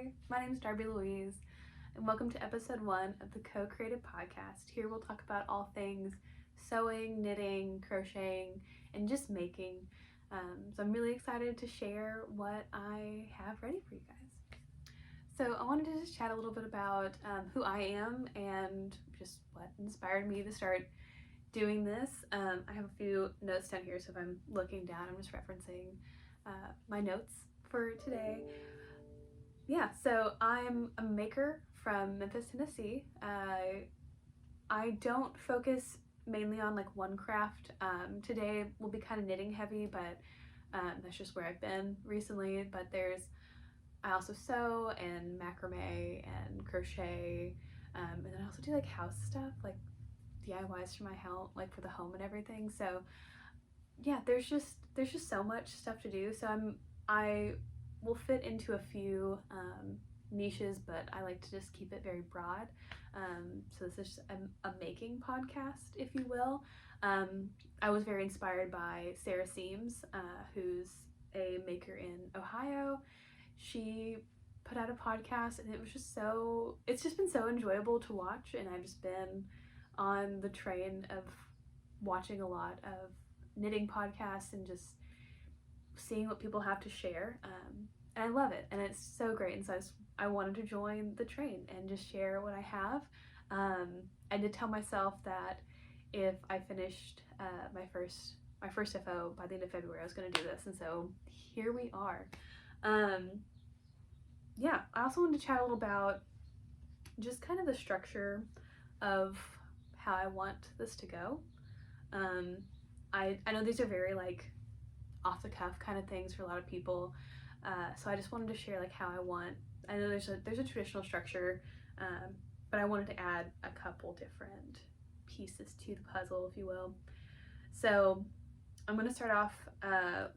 Hi, my name is Darby Louise, and welcome to episode 1 of the Co-Created Podcast. Here we'll talk about all things sewing, knitting, crocheting, and just making. So I'm really excited to share what I have ready for you guys. So I wanted to just chat a little bit about who I am and just what inspired me to start doing this. I have a few notes down here, so if I'm looking down, I'm just referencing my notes for today. Yeah, so I'm a maker from Memphis, Tennessee. I don't focus mainly on like one craft. Today will be kind of knitting heavy, but that's just where I've been recently. But I also sew and macrame and crochet, and then I also do like house stuff, like DIYs for my house, like for the home and everything. So yeah, there's just so much stuff to do. So I will fit into a few niches, but I like to just keep it very broad. So this is a making podcast, if you will. I was very inspired by Sarah Seams, who's a maker in Ohio. She put out a podcast, and it's just been so enjoyable to watch, and I've just been on the train of watching a lot of knitting podcasts and just seeing what people have to share, and I love it, and it's so great. And so I wanted to join the train and just share what I have. I did tell myself that if I finished my first FO by the end of February, I was going to do this, and so here we are. Yeah, I also wanted to chat a little about just kind of the structure of how I want this to go. I know these are very like off the cuff kind of things for a lot of people, so I just wanted to share like how I know there's a traditional structure, but I wanted to add a couple different pieces to the puzzle, if you will. So I'm going to start off I'll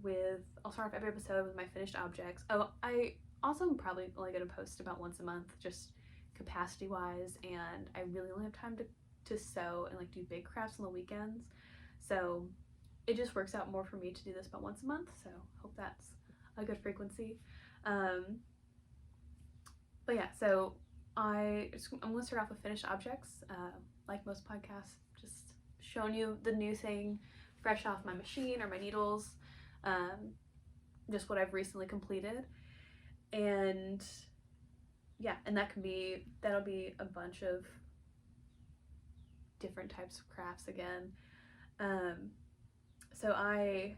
start off every episode with my finished objects. Oh, I also am probably only going to post about once a month, just capacity wise, and I really only have time to sew and like do big crafts on the weekends, so it just works out more for me to do this about once a month, so hope that's a good frequency. But yeah, so I'm going to start off with finished objects, like most podcasts, just showing you the new thing fresh off my machine or my needles, just what I've recently completed. And yeah, and that'll be a bunch of different types of crafts again. So I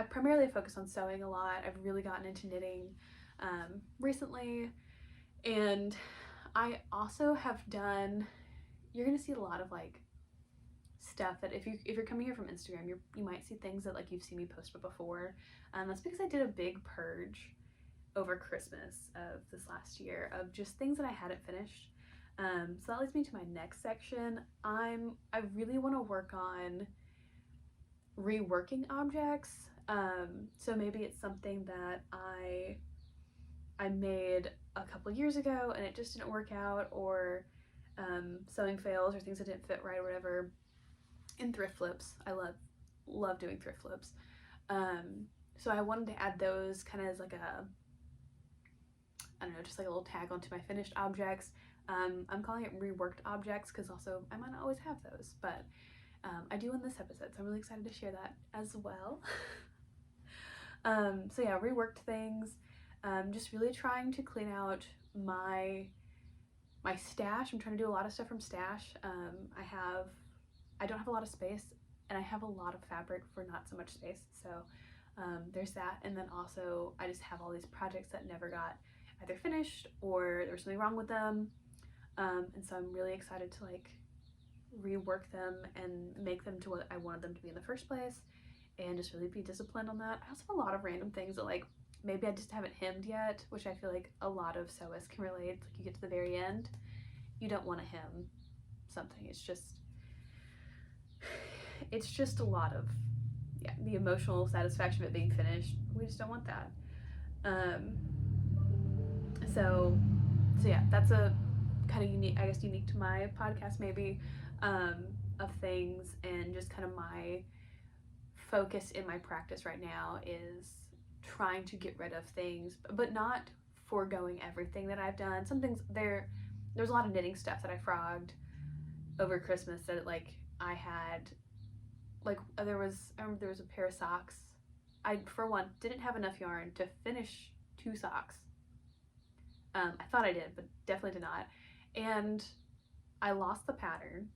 primarily focus on sewing a lot. I've really gotten into knitting recently, and I also have done, you're gonna see a lot of like stuff that if you're coming here from Instagram, you might see things that like you've seen me post before. That's because I did a big purge over Christmas of this last year of just things that I hadn't finished. So that leads me to my next section. I really want to work on reworking objects. So maybe it's something that I made a couple years ago and it just didn't work out, or sewing fails or things that didn't fit right or whatever. And thrift flips. I love doing thrift flips. So I wanted to add those kind of as like just like a little tag onto my finished objects. I'm calling it reworked objects because also I might not always have those, but I do in this episode, so I'm really excited to share that as well. So yeah, reworked things. Just really trying to clean out my stash. I'm trying to do a lot of stuff from stash. I don't have a lot of space, and I have a lot of fabric for not so much space, so there's that. And then also I just have all these projects that never got either finished or there was something wrong with them, and so I'm really excited to like rework them and make them to what I wanted them to be in the first place, and just really be disciplined on that. I also have a lot of random things that like maybe I just haven't hemmed yet, which I feel like a lot of sewists can relate. Like you get to the very end, you don't want to hem something. It's just a lot of the emotional satisfaction of it being finished. We just don't want that. So yeah, that's a kind of unique to my podcast maybe, of things, and just kind of my focus in my practice right now is trying to get rid of things, but not foregoing everything that I've done. Some things there's a lot of knitting stuff that I frogged over Christmas that like I had, like I remember there was a pair of socks. I, for one, didn't have enough yarn to finish 2 socks. I thought I did, but definitely did not. And I lost the pattern.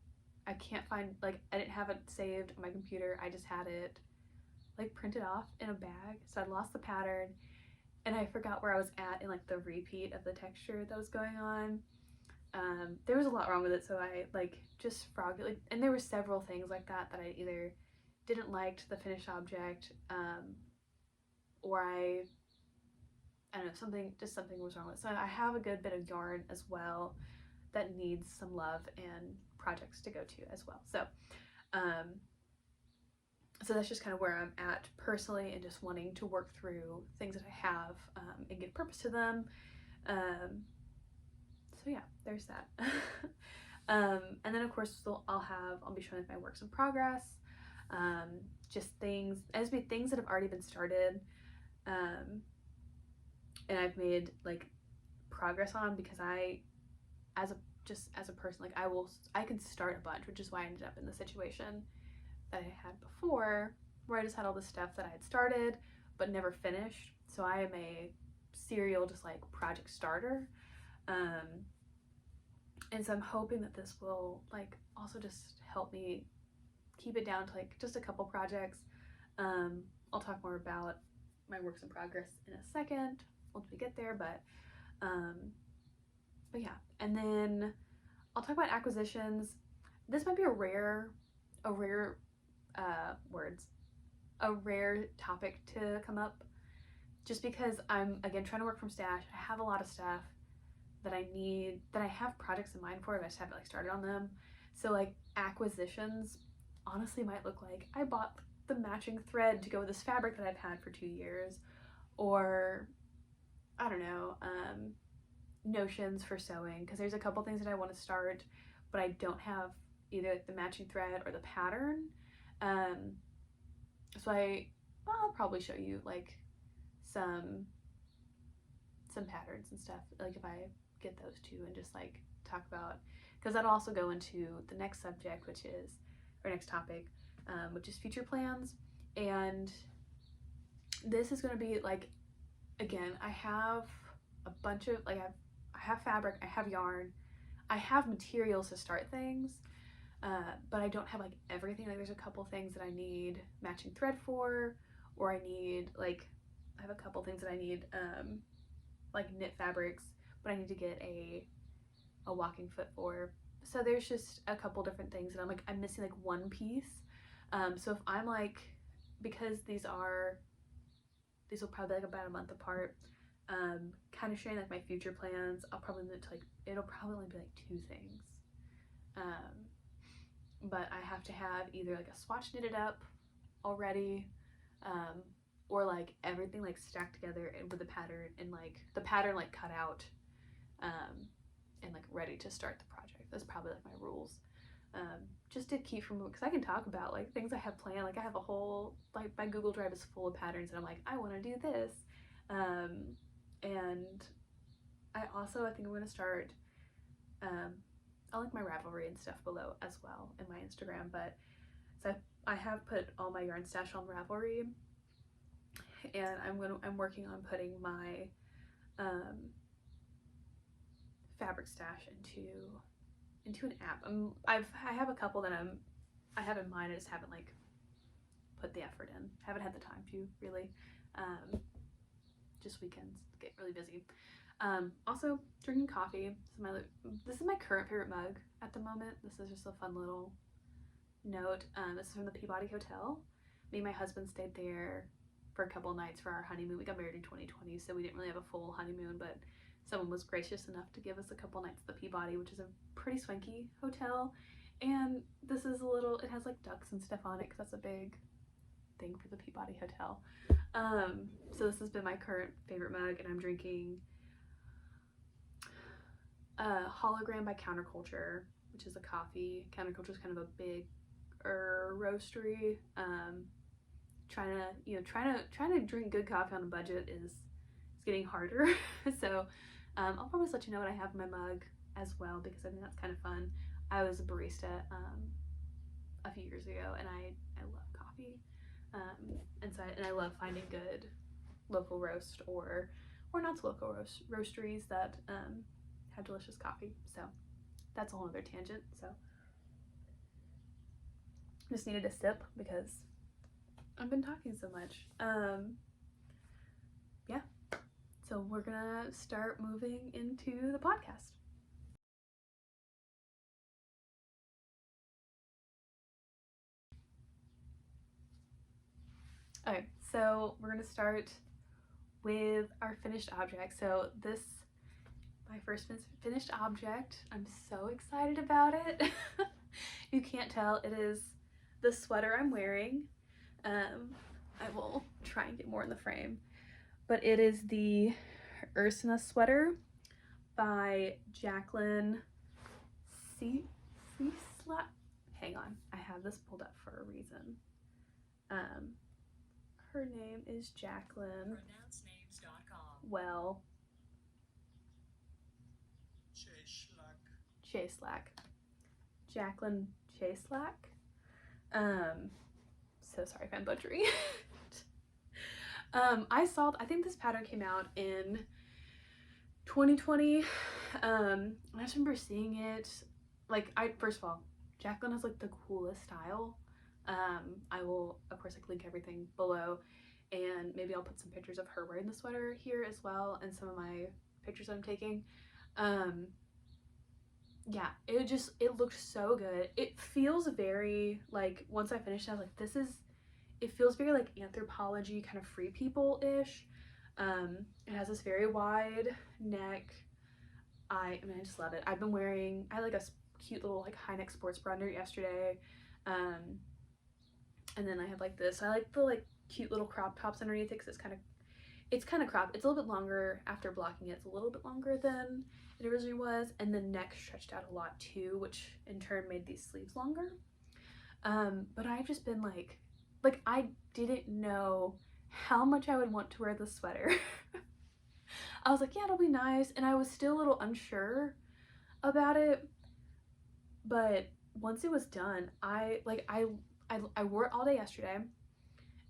I can't find, like, I didn't have it saved on my computer. I just had it like printed off in a bag. So I lost the pattern, and I forgot where I was at in like the repeat of the texture that was going on. There was a lot wrong with it, so I like just frogged it. Like, and there were several things like that I either didn't like the finished object, or I don't know, something was wrong with it. So I have a good bit of yarn as well that needs some love and projects to go to as well. So so that's just kind of where I'm at personally, and just wanting to work through things that I have, and give purpose to them. So yeah, there's that. And then of course I'll be showing my works in progress, just things that have already been started, and I've made like progress on, because as a person, like I can start a bunch, which is why I ended up in the situation that I had before, where I just had all this stuff that I had started but never finished. So I am a serial just like project starter, and so I'm hoping that this will like also just help me keep it down to like just a couple projects. I'll talk more about my works in progress in a second once we get there, but yeah. And then I'll talk about acquisitions. This might be a rare topic to come up, just because I'm again trying to work from stash. I have a lot of stuff that I have projects in mind for, but I just haven't like started on them. So like acquisitions honestly might look like I bought the matching thread to go with this fabric that I've had for 2 years, or I don't know, notions for sewing, because there's a couple things that I want to start, but I don't have either like the matching thread or the pattern. So I'll probably show you like some patterns and stuff, like if I get those two, and just like talk about, because that'll also go into the next subject, next topic, which is future plans. And this is going to be like, again, I have a bunch of like, I have fabric, I have yarn, I have materials to start things, but I don't have like everything. Like there's a couple things that I need matching thread for, or I have a couple things that I need, like knit fabrics, but I need to get a walking foot for. So there's just a couple different things, and I'm missing like one piece. So if I'm like, because these will probably like about a month apart, kind of sharing like my future plans, I'll probably knit to like, it'll probably only be like 2 things. But I have to have either like a swatch knitted up already, or like everything like stacked together and with the pattern, and like the pattern like cut out, and like ready to start the project. That's probably like my rules, just to keep from, because I can talk about like things I have planned. Like I have a whole, like my Google Drive is full of patterns, and I'm like, I want to do this, and I think I'm going to start, I'll link my Ravelry and stuff below as well in my Instagram, but so I have put all my yarn stash on Ravelry, and I'm working on putting my fabric stash into an app. I have a couple that I have in mind. I just haven't like put the effort in. Haven't had the time to really. Just weekends get really busy. Also drinking coffee. This is my current favorite mug at the moment. This is just a fun little note. This is from the Peabody Hotel. Me and my husband stayed there for a couple nights for our honeymoon. We got married in 2020, so we didn't really have a full honeymoon, but someone was gracious enough to give us a couple nights at the Peabody, which is a pretty swanky hotel. And this is it has like ducks and stuff on it, because that's a big thing for the Peabody Hotel. So this has been my current favorite mug, and I'm drinking Hologram by Counterculture, which is a coffee. Counterculture is kind of a big roastery, trying to drink good coffee on a budget is getting harder. So I'll probably let you know what I have in my mug as well, because I think that's kind of fun. I was a barista a few years ago, and I love coffee, and I love finding good local roast or not so local roasteries that have delicious coffee. So that's a whole other tangent. So just needed a sip because I've been talking so much. Yeah, so we're gonna start moving into the podcast. Okay, so we're gonna start with our finished object. So this, my first finished object, I'm so excited about it. You can't tell, it is the sweater I'm wearing. I will try and get more in the frame, but it is the Ursina sweater by Jacqueline Cieslak. Hang on, I have this pulled up for a reason. Her name is Jacqueline. Well, Cieslak. Jacqueline Cieslak. So sorry if I'm butchering it. I think this pattern came out in 2020. I just remember seeing it. Like, first of all, Jacqueline has like the coolest style. I will of course like link everything below, and maybe I'll put some pictures of her wearing the sweater here as well, and some of my pictures I'm taking. Yeah, it looked so good. It feels very like, once I finished it, I was like, it feels very like Anthropologie kind of Free People-ish. It has this very wide neck. I just love it. I had like a cute little like high neck sports bra under yesterday. And then I have like this. I like the like cute little crop tops underneath it because it's kind of cropped. It's a little bit longer after blocking it. It's a little bit longer than it originally was, and the neck stretched out a lot too, which in turn made these sleeves longer. But I've just been like I didn't know how much I would want to wear this sweater. I was like, yeah, it'll be nice, and I was still a little unsure about it, but once it was done, I wore it all day yesterday,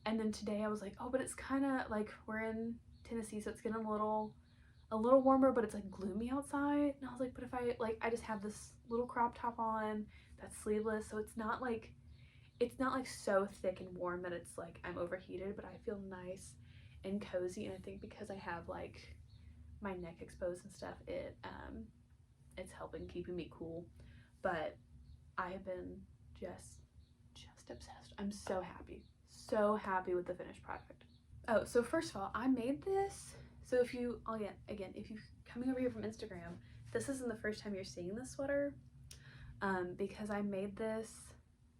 and then today I was like, oh, but it's kind of like, we're in Tennessee, so it's getting a little warmer, but it's like gloomy outside. And I was like, but if I just have this little crop top on that's sleeveless, so it's not like so thick and warm that it's like I'm overheated, but I feel nice and cozy. And I think because I have like my neck exposed and stuff, it's helping keeping me cool. But I have been just obsessed. I'm so happy with the finished product. Oh, so first of all, I made this. So if you're coming over here from Instagram, this isn't the first time you're seeing this sweater, because I made this,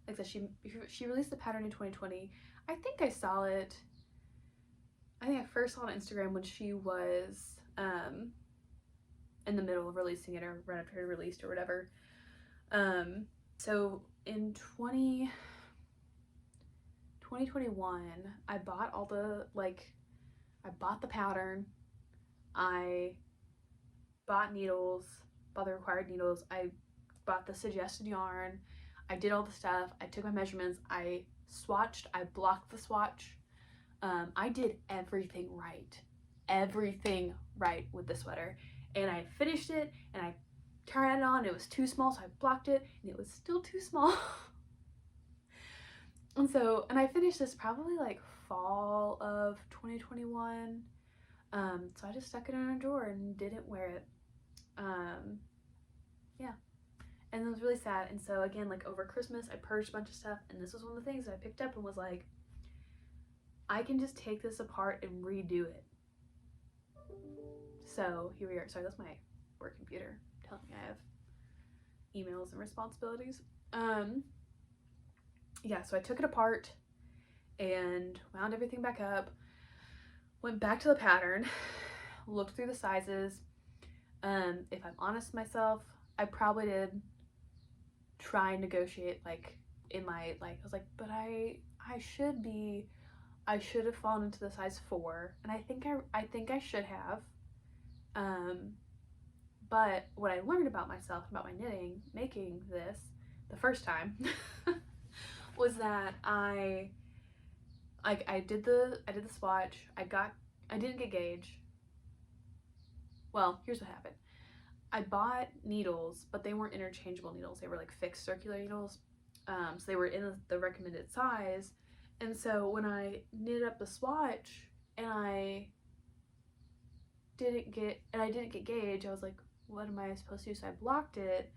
like I said, she released the pattern in 2020. I think I first saw it on Instagram when she was in the middle of releasing it, or right after it released or whatever. So in 2021, I bought I bought the pattern, I bought needles, bought the required needles, I bought the suggested yarn, I did all the stuff, I took my measurements, I swatched, I blocked the swatch. I did everything right with the sweater, and I finished it, and I tried it on. It was too small, so I blocked it, and it was still too small. And I finished this probably like fall of 2021. So I just stuck it in a drawer and didn't wear it. Yeah, and it was really sad. And so again, like over Christmas, I purged a bunch of stuff, and this was one of the things that I picked up and was like, I can just take this apart and redo it. So here we are. Sorry, that's my work computer telling me I have emails and responsibilities. Yeah, so I took it apart and wound everything back up, went back to the pattern, looked through the sizes. If I'm honest with myself, I probably did try and negotiate, like in my, like, I was like, but I should be I should have fallen into the size 4, and I think I should have. But what I learned about myself, about my knitting, making this the first time, was that I did the swatch. I didn't get gauge. Well, here's what happened. I bought needles, but they weren't interchangeable needles. They were like fixed circular needles. So they were in the recommended size. And so when I knit up the swatch and I didn't get gauge, I was like, what am I supposed to do? So I blocked it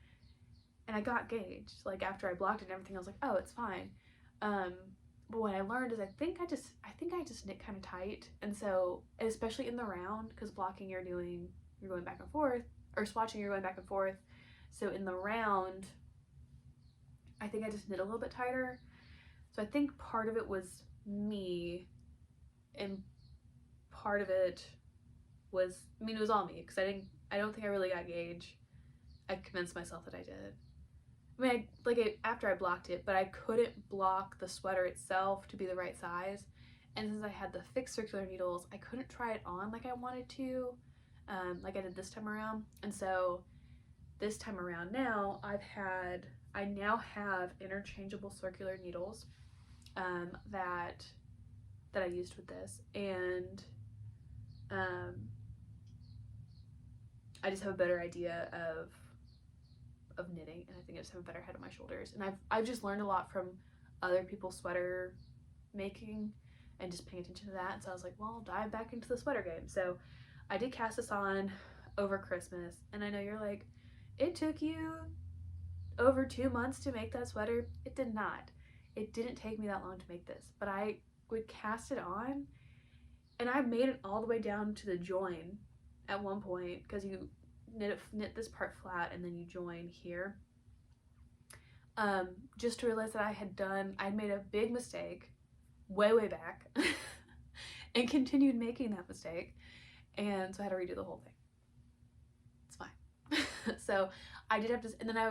and I got gauge. Like after I blocked it and everything, I was like, oh, it's fine. But what I learned is I think I just knit kind of tight. And so, especially in the round, because blocking you're going back and forth, or swatching you're going back and forth. So in the round, I think I just knit a little bit tighter. So I think part of it was me, and part of it was, I mean, it was all me, because I don't think I really got gauge. I convinced myself that I did. I mean, after I blocked it, but I couldn't block the sweater itself to be the right size. And since I had the fixed circular needles, I couldn't try it on like I wanted to, like I did this time around. And so this time around now, I now have interchangeable circular needles that I used with this, and I just have a better idea of knitting, and I think I just have a better head on my shoulders. And I've just learned a lot from other people's sweater making and just paying attention to that. And so I was like, well, I'll dive back into the sweater game. So I did cast this on over Christmas, and I know you're like, it took you over 2 months to make that sweater. It did not. It didn't take me that long to make this, but I would cast it on, and I made it all the way down to the join at one point, because you knit this part flat and then you join here, just to realize that I'd made a big mistake way back and continued making that mistake, and so I had to redo the whole thing. It's fine. So I did have to, and then I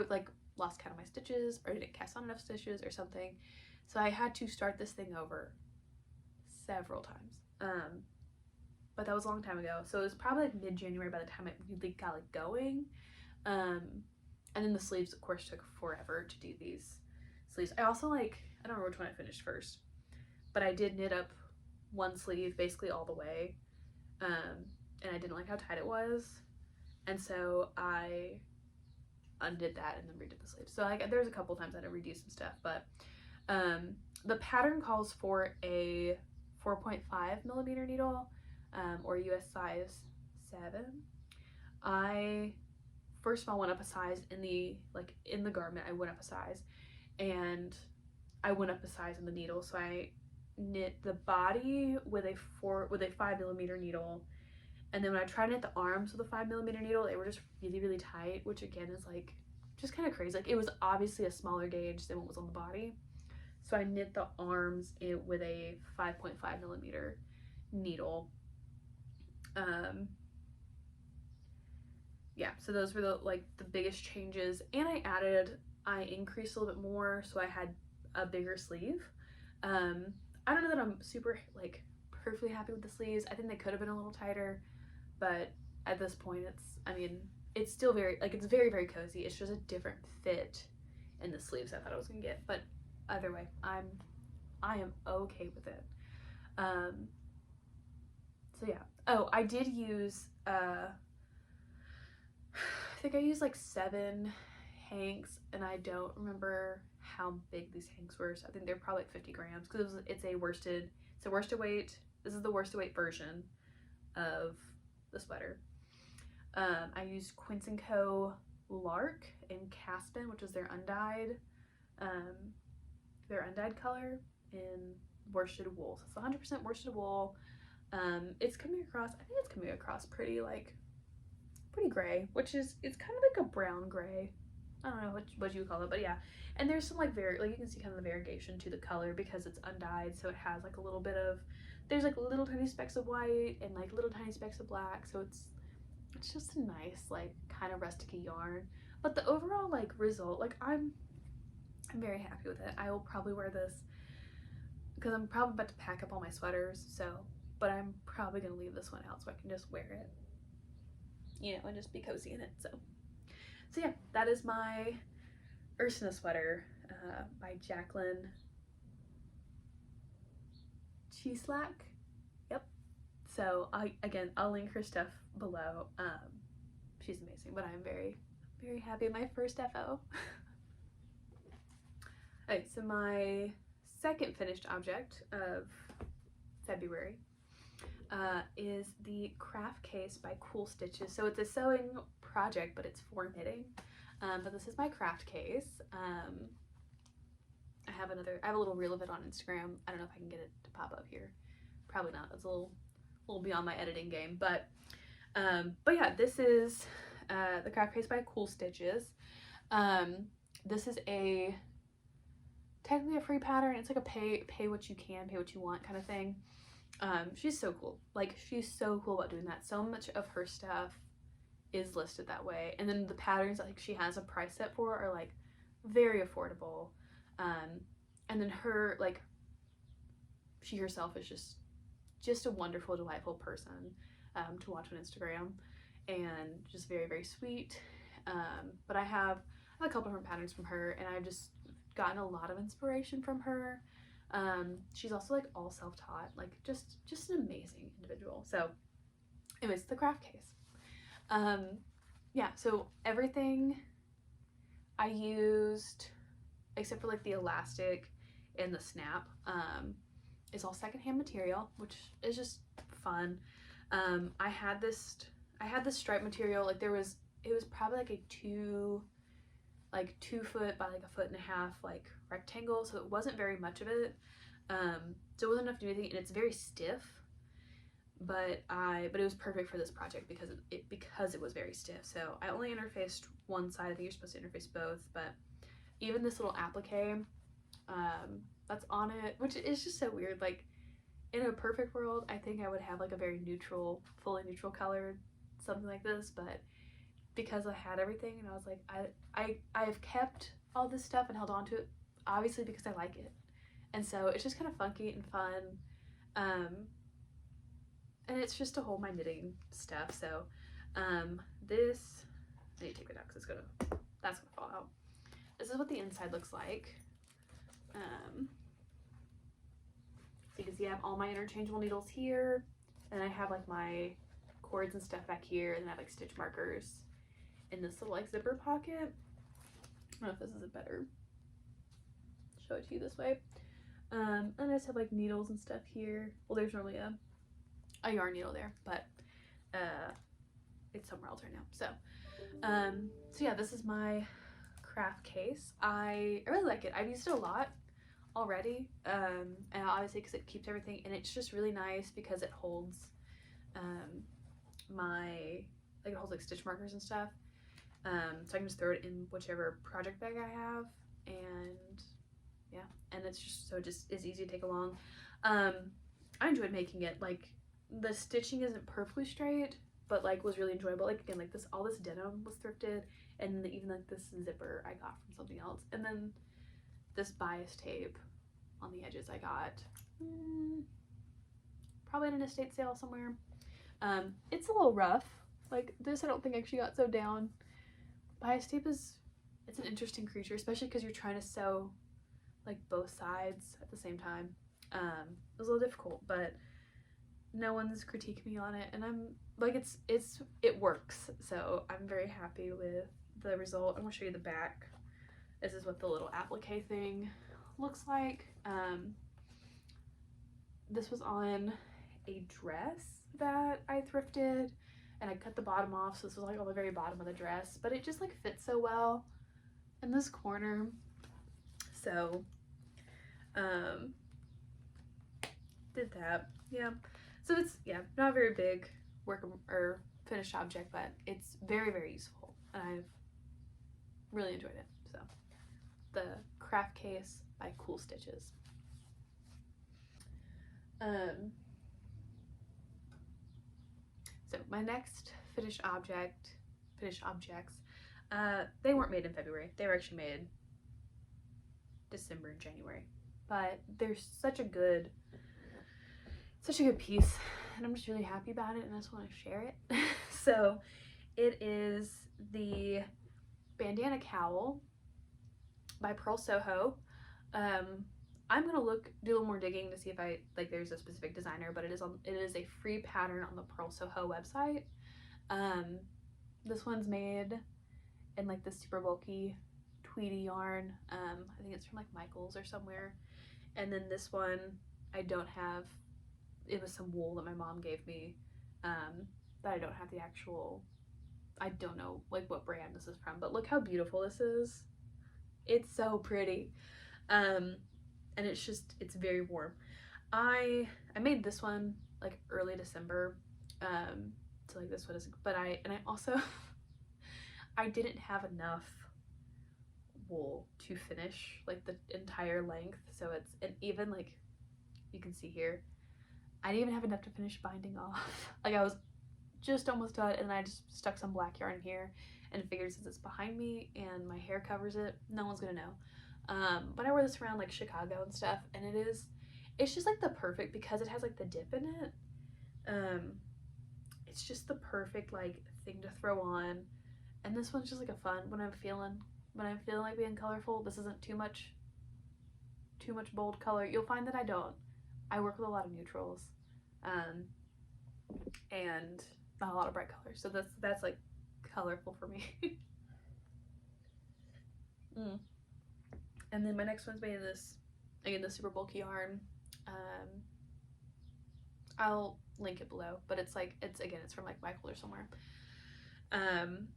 lost count of my stitches, or didn't cast on enough stitches or something, so I had to start this thing over several times. But that was a long time ago, so it was probably like mid-January by the time it really got going. And then the sleeves, of course, took forever to do these sleeves. I also I don't remember which one I finished first, but I did knit up one sleeve basically all the way, and I didn't like how tight it was, and so I undid that and then redid the sleeves. So there's a couple times I had to redo some stuff, but the pattern calls for a 4.5 millimeter needle, or US size 7. I first of all went up a size in the garment. I went up a size, and I went up a size in the needle. So I knit the body with a 5 millimeter needle, and then when I tried to knit the arms with a 5 millimeter needle, they were just really tight, which again is just kind of crazy. It was obviously a smaller gauge than what was on the body. So I knit the arms with a 5.5 millimeter needle. Yeah, so those were the biggest changes, and I increased a little bit more, so I had a bigger sleeve. I don't know that I'm super perfectly happy with the sleeves. I think they could have been a little tighter, but at this point it's still very it's very cozy. It's just a different fit in the sleeves I thought I was gonna get, but either way, I am okay with it. So yeah. Oh, I did use I think I used 7 hanks, and I don't remember how big these hanks were, so I think they're probably 50 grams, because it's a worsted weight. This is the worsted weight version of the sweater. I used Quince & Co. Lark in Caspin, which is their undyed color, in worsted wool. So it's 100% worsted wool. It's coming across pretty gray, which is, it's kind of like a brown gray. I don't know what you would call it, but yeah. And there's some you can see kind of the variegation to the color because it's undyed, so it has a little bit of, there's little tiny specks of white and little tiny specks of black, so it's just a nice kind of rustic-y yarn. But the overall result, I'm very happy with it. I will probably wear this because I'm probably about to pack up all my sweaters, but I'm probably gonna leave this one out so I can just wear it, and just be cozy in it. So yeah, that is my Ursina sweater by Jacqueline Cheeslack. Yep. So I'll link her stuff below. She's amazing, but I'm very, very happy. My first FO. Okay, so my second finished object of February is the craft case by Cool Stitches. So it's a sewing project, but it's for knitting. But this is my craft case. I have a little reel of it on Instagram. I don't know if I can get it to pop up here. Probably not. It's a little beyond my editing game. But yeah, this is the craft case by Cool Stitches. This is technically a free pattern. It's like a pay what you can, pay what you want kind of thing. She's so cool. Like, she's so cool about doing that. So much of her stuff is listed that way, and then the patterns that she has a price set for are very affordable. And then she herself is just a wonderful, delightful person to watch on Instagram, and just very, very sweet. But I have a couple different patterns from her, and I've just gotten a lot of inspiration from her. She's also all self-taught, just an amazing individual. So anyways, the craft case. Yeah, so everything I used except for the elastic and the snap is all secondhand material, which is just fun. I had this stripe material. It was probably a 2 foot by 1.5 foot rectangle, so it wasn't very much of it. So it wasn't enough to do anything, and it's very stiff. But it was perfect for this project because it was very stiff. So I only interfaced one side. I think you're supposed to interface both, but even this little applique that's on it, which is just so weird. In a perfect world, I think I would have a very neutral, fully neutral colored something like this, but because I had everything, and I was I have kept all this stuff and held on to it, obviously because I like it, and so it's just kind of funky and fun. And it's just to hold my knitting stuff. So this, I need to take it out because that's gonna fall out. This is what the inside looks like. So you can see I have all my interchangeable needles here, and I have my cords and stuff back here, and then I have stitch markers in this little zipper pocket. I don't know if this is a better show it to you this way. And I just have needles and stuff here. Well, there's normally a yarn needle there, but it's somewhere else right now. So yeah, this is my craft case. I really like it. I've used it a lot already, and obviously because it keeps everything, and it's just really nice because it holds it holds stitch markers and stuff. So I can just throw it in whichever project bag I have, and yeah, and it's just is easy to take along. I enjoyed making it. The stitching isn't perfectly straight, but was really enjoyable. Again, all this denim was thrifted, and even this zipper I got from something else, and then this bias tape on the edges I got probably in an estate sale somewhere. It's a little rough. This I don't think actually got sewed down. Bias tape it's an interesting creature, especially because you're trying to sew both sides at the same time. It was a little difficult, but no one's critiqued me on it, and I'm it works, so I'm very happy with the result. I'm gonna show you the back. This is what the little applique thing looks like. This was on a dress that I thrifted, and I cut the bottom off, so this was on the very bottom of the dress, but it just fits so well in this corner. So did that. Yeah. So it's, not a very big work or finished object, but it's very, very useful, and I've really enjoyed it. So the craft case by Cool Stitches. So my next finished objects, they weren't made in February. They were actually made December and January. but there's such a good piece, and I'm just really happy about it, and I just want to share it. So it is the bandana cowl by Pearl Soho. I'm gonna do a little more digging to see if there's a specific designer, but it is a free pattern on the Pearl Soho website. This one's made in like this super bulky tweedy yarn. I think it's from like Michael's or somewhere. And then this one I don't have. It was some wool that my mom gave me, that I don't have the actual. I don't know like what brand this is from, but look how beautiful this is. It's so pretty. And it's very warm. I made this one like early December. So like this one is, but I also I didn't have enough wool to finish like the entire length, so and even like you can see here, I didn't even have enough to finish binding off. Like I was just almost done, and then I just stuck some black yarn here and figured since it's behind me and my hair covers it, no one's gonna know. But I wear this around like Chicago and stuff, and it's just like the perfect, because it has like the dip in it. It's just the perfect like thing to throw on, and this one's just like a fun when I'm feeling like being colorful. This isn't too much bold color. You'll find that I work with a lot of neutrals, and not a lot of bright colors, so that's like colorful for me. And then my next one's made of this, again, the super bulky yarn. I'll link it below, but it's from like Michael or somewhere. And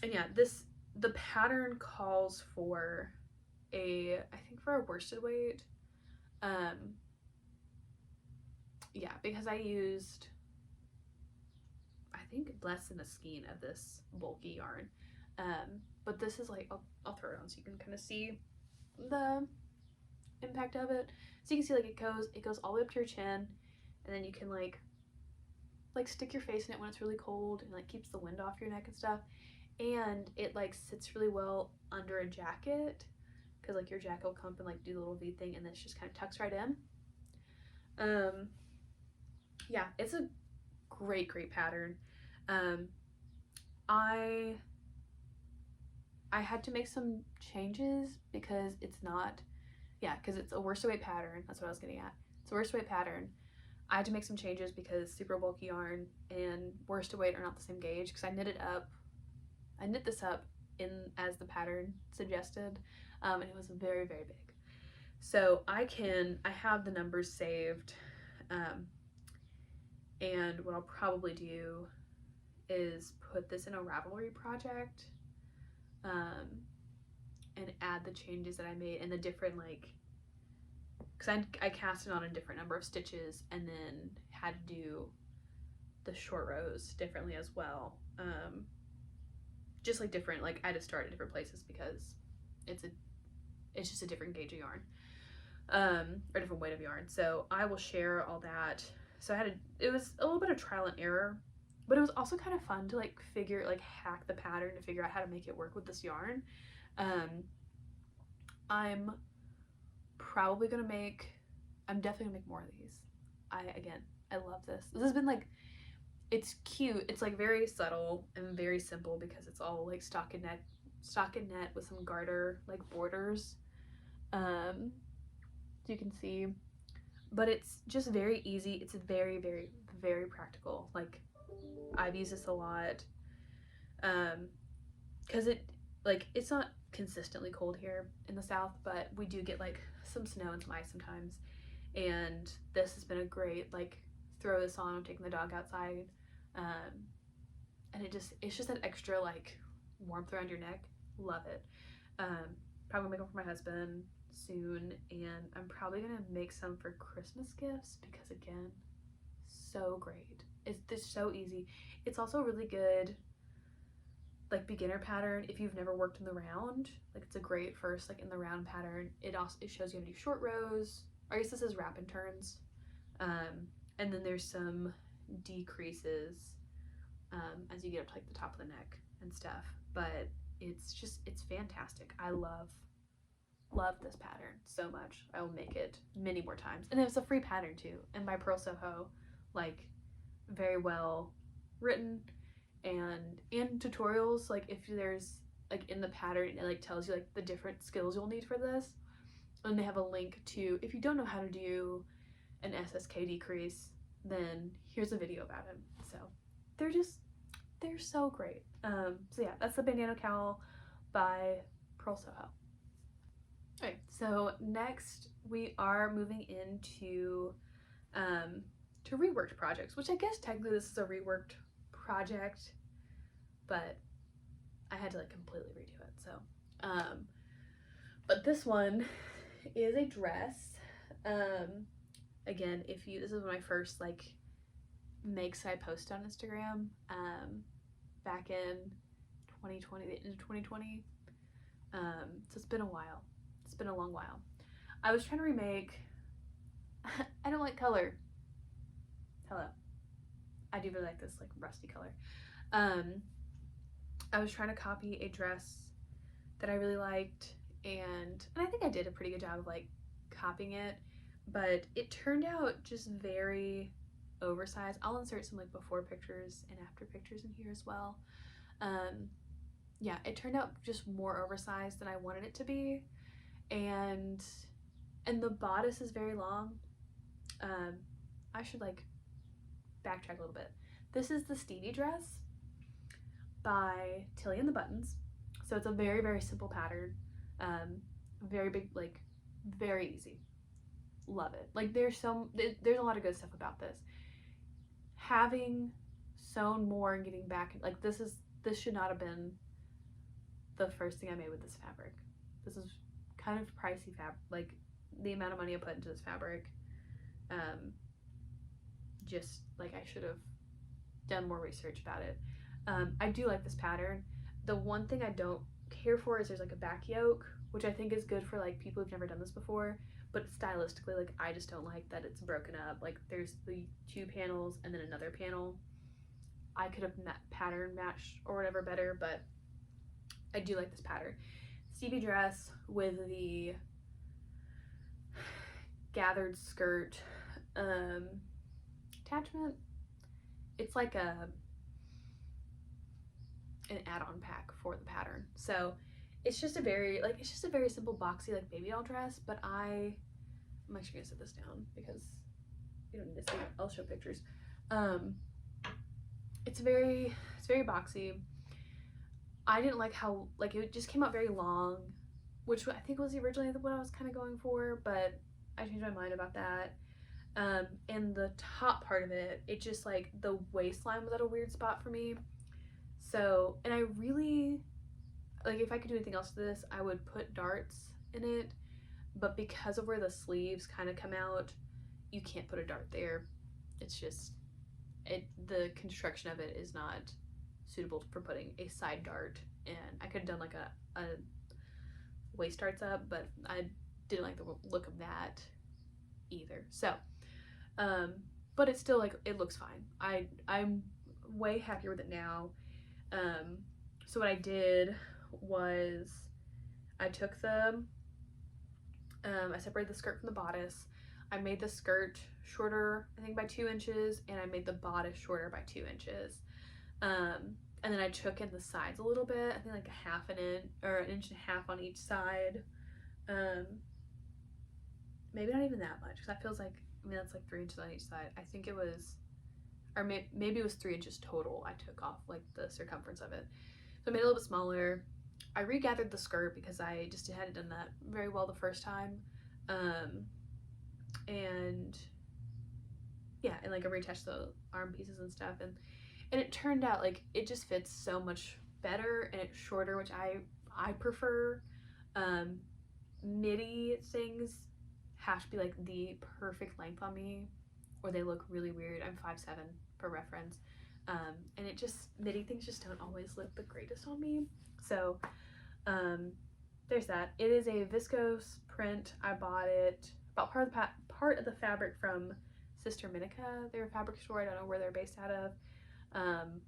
yeah, the pattern calls for I think for a worsted weight. Yeah, because I used, I think, less than a skein of this bulky yarn. But this is like, I'll throw it on so you can kind of see the impact of it. So you can see like it goes all the way up to your chin, and then you can like stick your face in it when it's really cold, and like keeps the wind off your neck and stuff. And it like sits really well under a jacket, because like your jacket will come up and like do the little V thing, and then it just kind of tucks right in. Yeah, it's a great pattern. I had to make some changes because it's a worsted weight pattern. That's what I was getting at. It's a worsted weight pattern. I had to make some changes because super bulky yarn and worsted weight are not the same gauge, because I knit this up as the pattern suggested, and it was very, very big. So I have the numbers saved, and what I'll probably do is put this in a Ravelry project, and add the changes that I made and the different because I cast it on a different number of stitches, and then had to do the short rows differently as well. Just like different, like I had to start at different places because it's just a different gauge of yarn, or different weight of yarn. So I will share all that. So it was a little bit of trial and error, but it was also kind of fun to hack the pattern to figure out how to make it work with this yarn. I'm definitely gonna make more of these. I love this. This has been it's cute. It's very subtle and very simple because it's all stockinette with some garter borders. So you can see, but it's just very easy. It's very, very, very practical. I've used this a lot, because it's not consistently cold here in the South, but we do get some snow and some ice sometimes, and this has been a great throw this on. I'm taking the dog outside, and it's just that extra warmth around your neck. Love it. Probably make one for my husband soon, and I'm probably gonna make some for Christmas gifts because again, so great. It's just so easy. It's also really good beginner pattern if you've never worked in the round. It's a great first in the round pattern. It shows you how to do short rows, or I guess this is wrap and turns, and then there's some decreases as you get up to the top of the neck and stuff. But it's fantastic. I love love this pattern so much. I will make it many more times. And it's a free pattern too. And by Pearl Soho, like very well written, and in tutorials, like if there's like in the pattern, it like tells you like the different skills you'll need for this. And they have a link to, if you don't know how to do an SSK decrease, then here's a video about it. So they're so great. So yeah, that's the bandana cowl by Pearl Soho. Okay, so next we are moving into to reworked projects, which I guess technically this is a reworked project, but I had to like completely redo it. So, but this one is a dress. Again, this is my first like makes I post on Instagram, back in 2020, the end of 2020. So it's been a while. It's been a long while. I was trying to remake, I don't like color. Hello. I do really like this like rusty color. I was trying to copy a dress that I really liked, and I think I did a pretty good job of like copying it, but it turned out just very oversized. I'll insert some like before pictures and after pictures in here as well. Yeah, it turned out just more oversized than I wanted it to be, and the bodice is very long. I should like backtrack a little bit. This is the Stevie dress by Tilly and the Buttons. So it's a very, very simple pattern. Very big, like very easy. Love it. Like there's a lot of good stuff about this. Having sewn more and getting back, like this should not have been the first thing I made with this fabric. This is kind of pricey fabric, like the amount of money I put into this fabric. Just like I should have done more research about it. I do like this pattern. The one thing I don't care for is there's like a back yoke, which I think is good for like people who've never done this before, but stylistically, like I just don't like that it's broken up. Like there's the 2 panels and then another panel. I could have pattern matched or whatever better, but I do like this pattern. Stevie dress with the gathered skirt attachment. It's like an add-on pack for the pattern. So it's just a very simple boxy like baby doll dress, but I'm actually gonna set this down because you don't need to see it. I'll show pictures. It's very boxy. I didn't like how like it just came out very long, which I think was originally what I was kind of going for, but I changed my mind about that. And the top part of it, it just like the waistline was at a weird spot for me. So, and I really like, if I could do anything else to this, I would put darts in it, but because of where the sleeves kind of come out, you can't put a dart there. It's just the construction of it is not suitable for putting a side dart, and I could have done like a waist darts up, but I didn't like the look of that either. So but it's still like it looks fine. I'm way happier with it now. So what I did was I took I separated the skirt from the bodice. I made the skirt shorter, I think by 2 inches, and I made the bodice shorter by 2 inches. And then I took in the sides a little bit, I think like a half an inch or an inch and a half on each side. Maybe not even that much, because that feels like, I mean, that's like 3 inches on each side. I think it was, or maybe it was 3 inches total I took off, like the circumference of it. So I made it a little bit smaller. I regathered the skirt because I just hadn't done that very well the first time. And yeah, and like I reattached the arm pieces and stuff, and it turned out like it just fits so much better, and it's shorter, which I prefer. Midi things have to be like the perfect length on me, or they look really weird. I'm 5'7" for reference, and it just, midi things just don't always look the greatest on me. So there's that. It is a viscose print. I bought it, about part of the fabric from Sister Minica. They're a fabric store. I don't know where they're based out of. And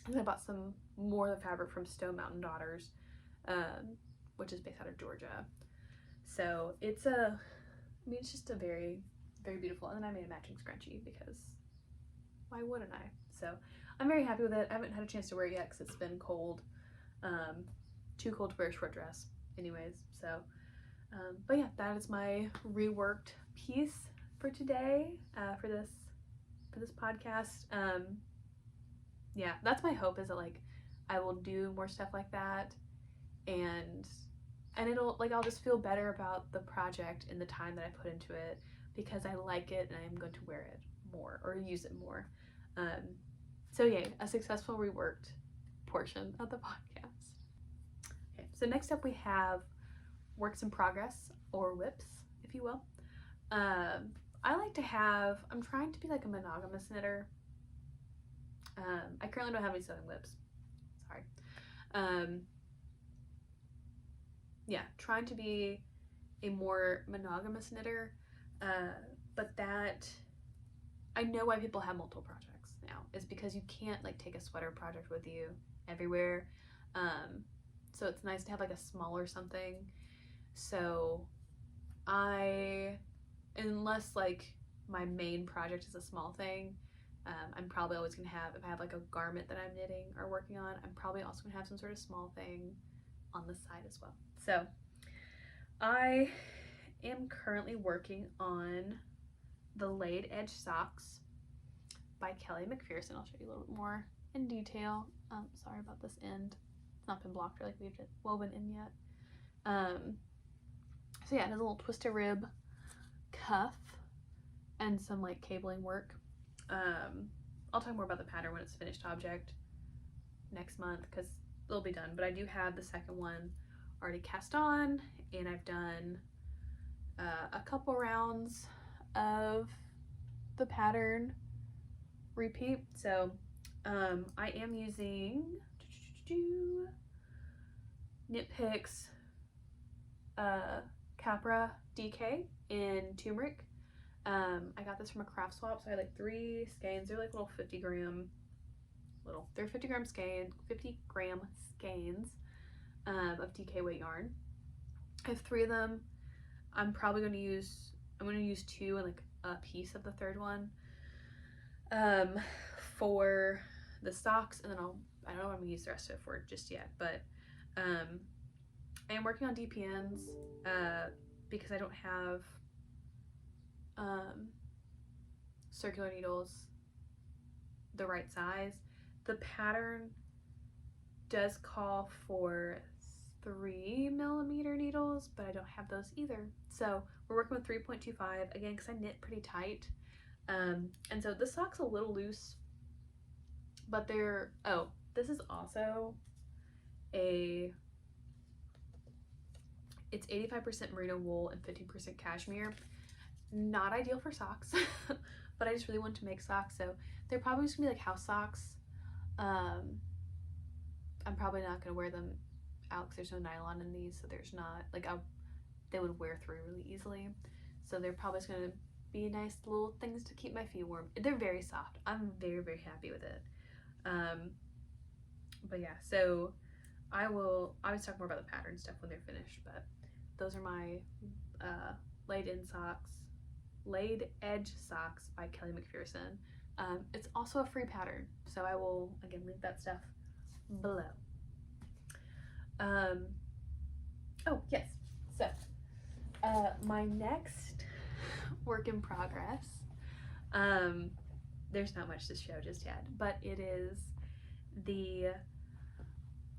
then I bought some more of the fabric from Stone Mountain Daughters, which is based out of Georgia. So it's it's just a very, very beautiful. And then I made a matching scrunchie because why wouldn't I? So I'm very happy with it. I haven't had a chance to wear it yet because it's been cold. Too cold to wear a short dress anyways. So, but yeah, that is my reworked piece for today, for this podcast. Yeah, that's my hope, is that like I will do more stuff like that, and it'll like I'll just feel better about the project and the time that I put into it because I like it and I'm going to wear it more or use it more. So yay, a successful reworked portion of the podcast. Okay, so next up we have works in progress, or WIPs, if you will. I like to have, I'm trying to be like a monogamous knitter. I currently don't have any sewing WIPs. Sorry. Yeah, trying to be a more monogamous knitter, but that, I know why people have multiple projects now, is because you can't like take a sweater project with you everywhere. So it's nice to have like a smaller something. So unless like my main project is a small thing, I'm probably always gonna have, if I have like a garment that I'm knitting or working on, I'm probably also gonna have some sort of small thing on the side as well. So I am currently working on the laid edge socks by Kelly McPherson. I'll show you a little bit more in detail. Sorry about this end. It's not been blocked or like we've woven in yet. So yeah, it has a little twisted rib cuff and some like cabling work. I'll talk more about the pattern when it's finished object next month because it'll be done, but I do have the second one already cast on, and I've done a couple rounds of the pattern repeat. So I am using Knit Picks Capra DK in turmeric. I got this from a craft swap, so I had like 3 skeins. They're like little 50 gram skeins of DK weight yarn. I have 3 of them. I'm going to use 2 and like a piece of the third one for the socks, and then I don't know what I'm gonna use the rest of it for just yet, but I am working on DPNs because I don't have circular needles the right size. The pattern does call for 3mm needles, but I don't have those either. So we're working with 3.25 again because I knit pretty tight. And so the sock's a little loose, but this is also it's 85% merino wool and 15% cashmere. Not ideal for socks, but I just really want to make socks, so they're probably just gonna be like house socks. I'm probably not gonna wear them out because there's no nylon in these, so there's not like they would wear through really easily. So they're probably just gonna be nice little things to keep my feet warm. They're very soft. I'm very, very happy with it. But yeah, so I will talk more about the pattern stuff when they're finished, but those are my laid edge socks by Kelly McPherson. It's also a free pattern, so I will again link that stuff below. Oh yes, so my next work in progress, there's not much to show just yet, but it is the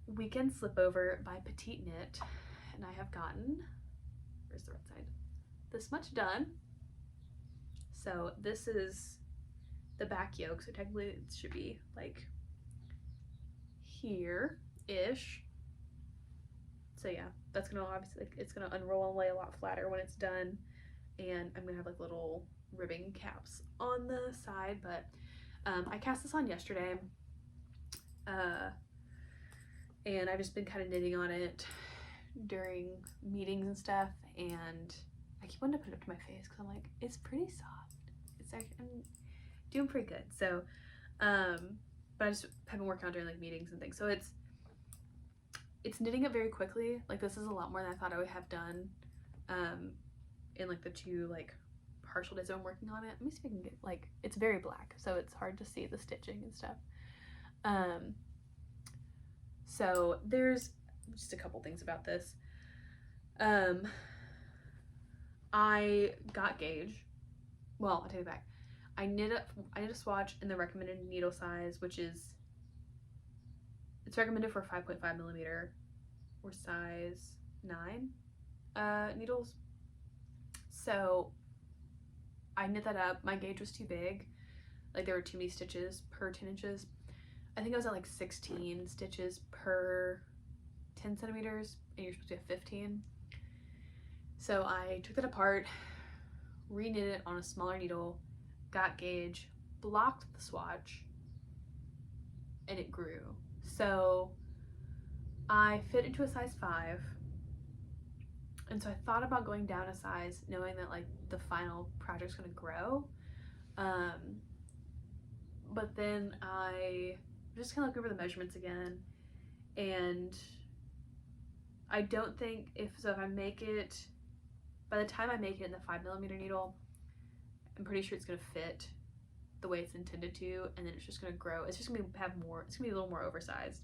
Weekend Slipover by Petite Knit, and I have gotten, where's the right side, this much done. So this is the back yoke, so technically it should be like here-ish. So yeah, that's gonna obviously, it's gonna unroll and lay a lot flatter when it's done, and I'm gonna have like little ribbing caps on the side. But I cast this on yesterday, and I've just been kind of knitting on it during meetings and stuff, and I keep wanting to put it up to my face because I'm like, it's pretty soft. It's like, I'm doing pretty good. So but I just have been working on during like meetings and things, so it's knitting it very quickly. Like this is a lot more than I thought I would have done, in like the 2 like partial days I'm working on it. Let me see if I can get, like, it's very black, so it's hard to see the stitching and stuff. So there's just a couple things about this. I got gauge. Well, I'll take it back. I knit a swatch in the recommended needle size, which is, it's recommended for 5.5 millimeter or size 9 needles. So I knit that up. My gauge was too big. Like, there were too many stitches per 10 inches. I think I was at like 16 stitches per 10 centimeters, and you're supposed to have 15. So I took that apart, re-knit it on a smaller needle, got gauge, blocked the swatch, and it grew. So I fit into a size 5, and so I thought about going down a size, knowing that like the final project's gonna grow. But then I just kind of look over the measurements again, and I don't think if I make it, by the time I make it in the 5 millimeter needle, I'm pretty sure it's gonna fit the way it's intended to, and then it's just gonna grow. It's just gonna have more, it's gonna be a little more oversized,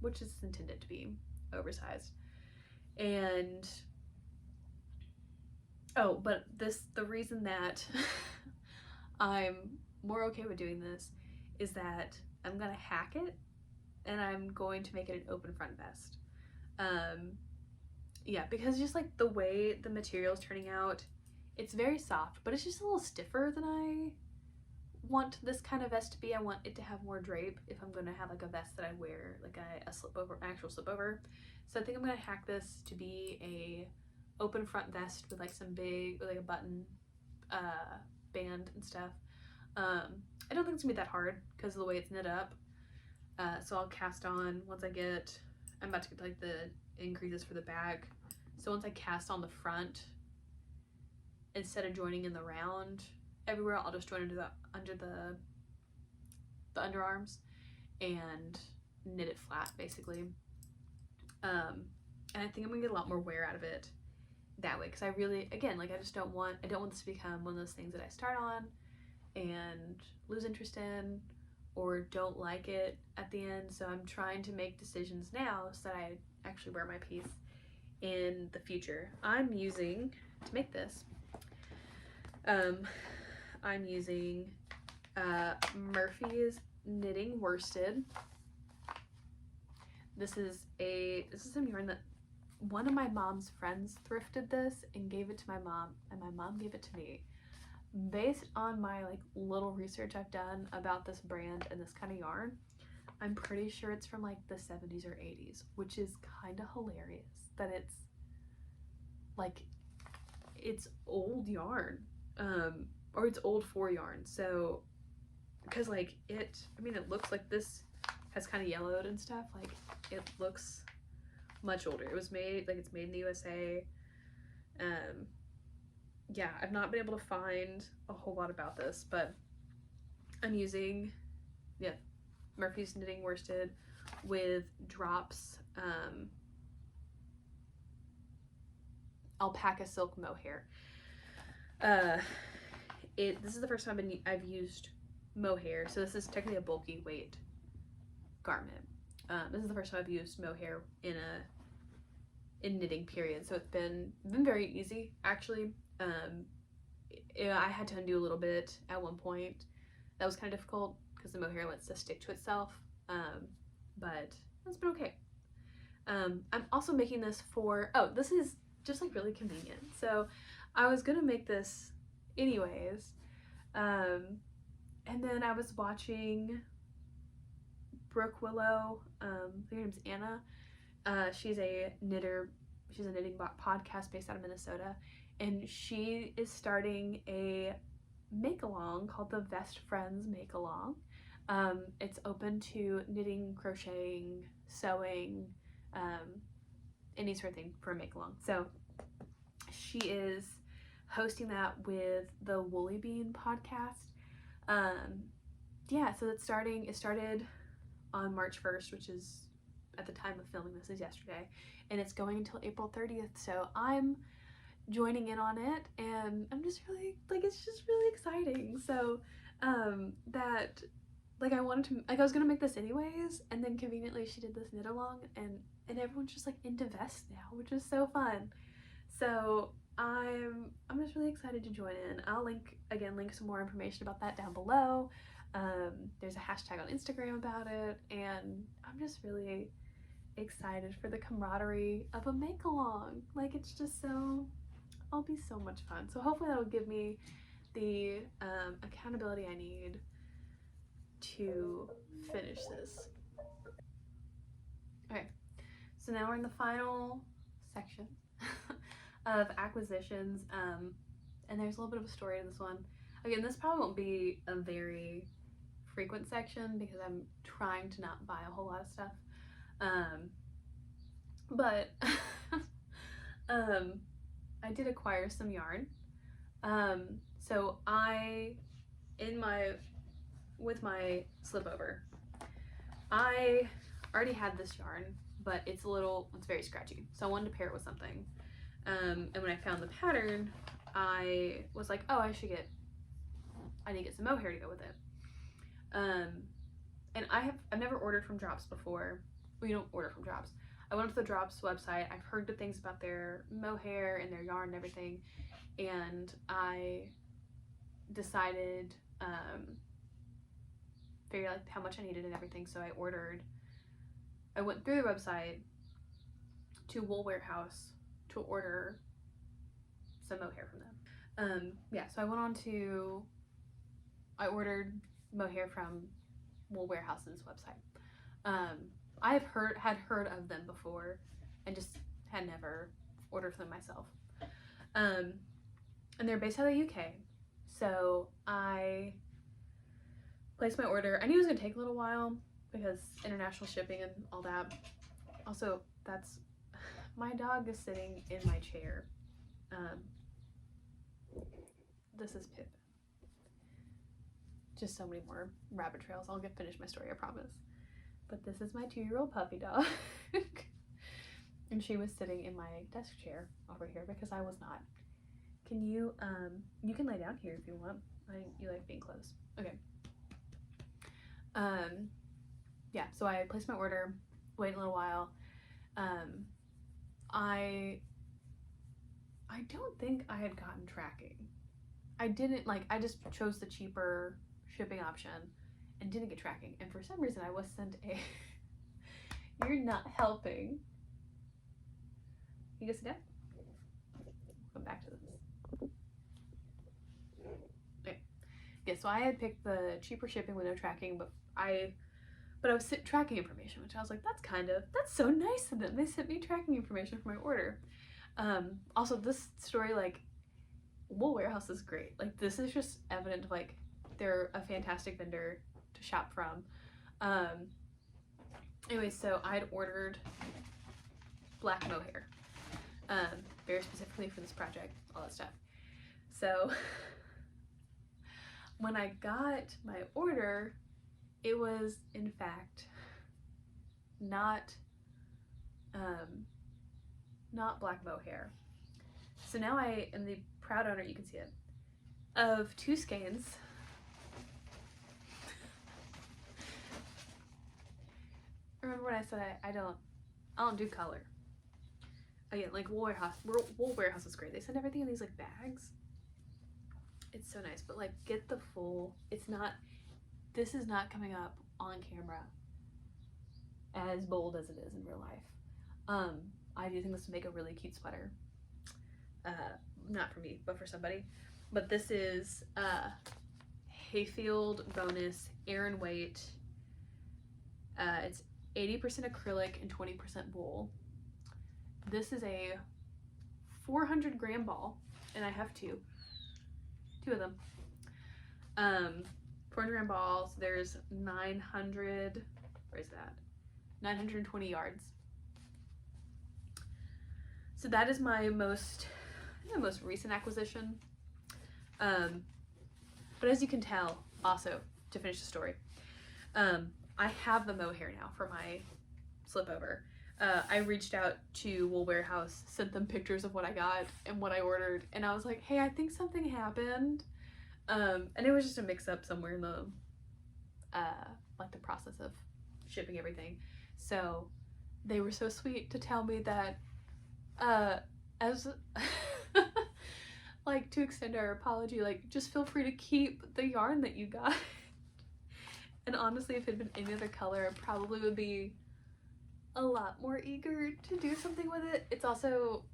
which is intended to be oversized. And oh, but the reason that I'm more okay with doing this is that I'm gonna hack it, and I'm going to make it an open front vest. Yeah, because just like the way the material is turning out, it's very soft, but it's just a little stiffer than I want this kind of vest to be. I want it to have more drape if I'm gonna have like a vest that I wear, like a slip over, actual slip over. So I think I'm gonna hack this to be a open front vest with like some big, with like a button band and stuff. I don't think it's gonna be that hard because of the way it's knit up. So I'll cast on once I'm about to get like the increases for the back. So once I cast on the front, instead of joining in the round everywhere, I'll just join under the underarms and knit it flat basically. And I think I'm gonna get a lot more wear out of it that way, because I really, again, like, I don't want this to become one of those things that I start on and lose interest in or don't like it at the end. So I'm trying to make decisions now so that I actually wear my piece in the future. I'm using, to make this, I'm using Murphy's Knitting Worsted. This is some yarn that one of my mom's friends thrifted this and gave it to my mom, and my mom gave it to me. Based on my like little research I've done about this brand and this kind of yarn, I'm pretty sure it's from like the 70s or 80s, which is kind of hilarious that it's like, it's old yarn, or it's old for yarn. So, because like it looks like this has kind of yellowed and stuff. Like, it looks much older. It was made, like, it's made in the USA. Yeah, I've not been able to find a whole lot about this, but I'm using, yeah, Murphy's Knitting Worsted with drops alpaca silk mohair. This is the first time I've used mohair, so this is technically a bulky weight garment. This is the first time I've used mohair in knitting, period. So it's been very easy, actually. I had to undo a little bit at one point. That was kind of difficult because the mohair wants to stick to itself, but it's been okay. I'm also making this for, this is just like really convenient. So I was gonna make this anyways, and then I was watching Brooke Willow, I think her name's Anna. She's a knitter. She's a knitting podcast based out of Minnesota, and she is starting a make-along called the Vest Friends Make-Along. It's open to knitting, crocheting, sewing, any sort of thing for a make-along. So she is hosting that with the Woolly Bean podcast. Yeah, so it started on March 1st, which is, at the time of filming this, is yesterday, and it's going until April 30th. So I'm joining in on it, and I'm just really, like, it's just really exciting. So that, like, I wanted to, like, I was gonna make this anyways, and then conveniently she did this knit along, and everyone's just like into vests now, which is so fun. So I'm just really excited to join in. I'll link some more information about that down below. There's a hashtag on Instagram about it, and I'm just really excited for the camaraderie of a make along. Like, it's just so, it'll be so much fun. So hopefully that'll give me the accountability I need to finish this. Okay, so now we're in the final section of acquisitions, and there's a little bit of a story to this one. Again, this probably won't be a very frequent section because I'm trying to not buy a whole lot of stuff, but I did acquire some yarn. So with my slipover, I already had this yarn, but it's very scratchy, so I wanted to pair it with something. And when I found the pattern, I was like, oh, I need to get some mohair to go with it. And I've never ordered from Drops before. Well, you don't order from Drops. I went to the Drops website. I've heard good things about their mohair and their yarn and everything, and I decided, figure out like how much I needed and everything. So I went through the website to Wool Warehouse to order some mohair from them. Yeah, so I ordered mohair from Wool Warehouse's website. I had heard of them before and just had never ordered from them myself. And they're based out of the UK. So I placed my order. I knew it was gonna take a little while because international shipping and all that. Also, my dog is sitting in my chair. This is Pip. Just so many more rabbit trails. I'll finish my story, I promise. But this is my 2-year-old puppy dog. And she was sitting in my desk chair over here because I was not. Can you can lay down here if you want. You like being close. Okay. Yeah, so I placed my order, waited a little while. I don't think I had gotten tracking. I didn't, I just chose the cheaper shipping option and didn't get tracking. And for some reason I was sent a, you're not helping. You go sit down? Come back to this. Okay. Yeah, so I had picked the cheaper shipping with no tracking, but I was sent tracking information, which I was like, that's so nice of them. They sent me tracking information for my order. Also, this story, Wool Warehouse is great. This is just evident of, they're a fantastic vendor to shop from. Anyway, so I'd ordered black mohair, very specifically for this project, all that stuff. So when I got my order, it was in fact not black mohair. So now I am the proud owner, you can see it, of 2 skeins. Remember when I said I don't do color? Again, Wool Warehouse is great. They send everything in these bags. It's so nice, but get the full. This is not coming up on camera as bold as it is in real life. I do think this would make a really cute sweater. Not for me, but for somebody. But this is Hayfield Bonus Aran Weight. It's 80% acrylic and 20% wool. This is a 400 gram ball, and I have two of them. 400 gram balls. There's 900. Where is that? 920 yards. So that is my most recent acquisition. But as you can tell, also to finish the story, I have the mohair now for my slipover. I reached out to Wool Warehouse, sent them pictures of what I got and what I ordered, and I was like, hey, I think something happened. And it was just a mix-up somewhere in the like the process of shipping everything. So they were so sweet to tell me that as like to extend our apology, like just feel free to keep the yarn that you got. And honestly, if it had been any other color, I probably would be a lot more eager to do something with it. It's also,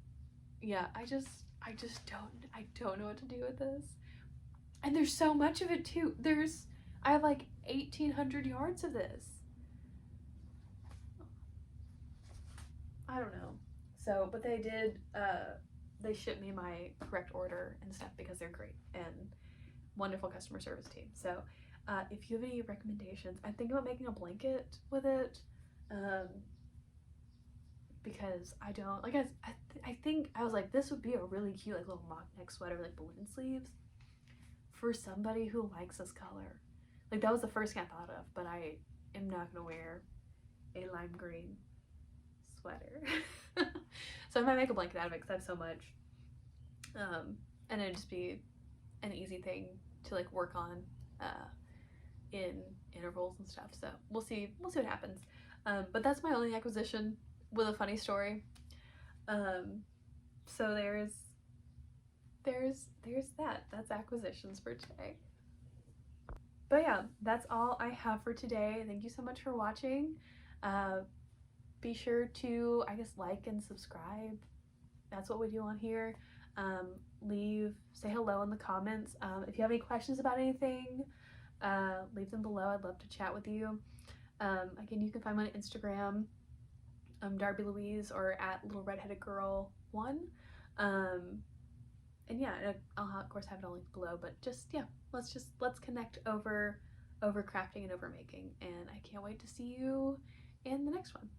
yeah, I just don't know what to do with this. And there's so much of it too. I have like 1,800 yards of this. I don't know. So, but they shipped me my correct order and stuff because they're great and wonderful customer service team. So, if you have any recommendations, I'm thinking about making a blanket with it. Because I don't, like, I think, I was like, this would be a really cute, like, little mock neck sweater, like, balloon sleeves for somebody who likes this color. Like, that was the first thing I thought of, but I am not gonna wear a lime green sweater. So I might make a blanket out of it because I have so much. And it'd just be an easy thing to, like, work on in intervals and stuff. So we'll see what happens. But that's my only acquisition with a funny story. So there's that. That's acquisitions for today. But yeah, that's all I have for today. Thank you so much for watching. Be sure to, I guess, like and subscribe. That's what we do on here. Say hello in the comments. If you have any questions about anything, leave them below. I'd love to chat with you. Again, you can find me on Instagram, Darby Louise, or at Little Redheaded Girl 1. And yeah, I'll of course have it all linked below. But just, yeah, let's connect over crafting and over making. And I can't wait to see you in the next one.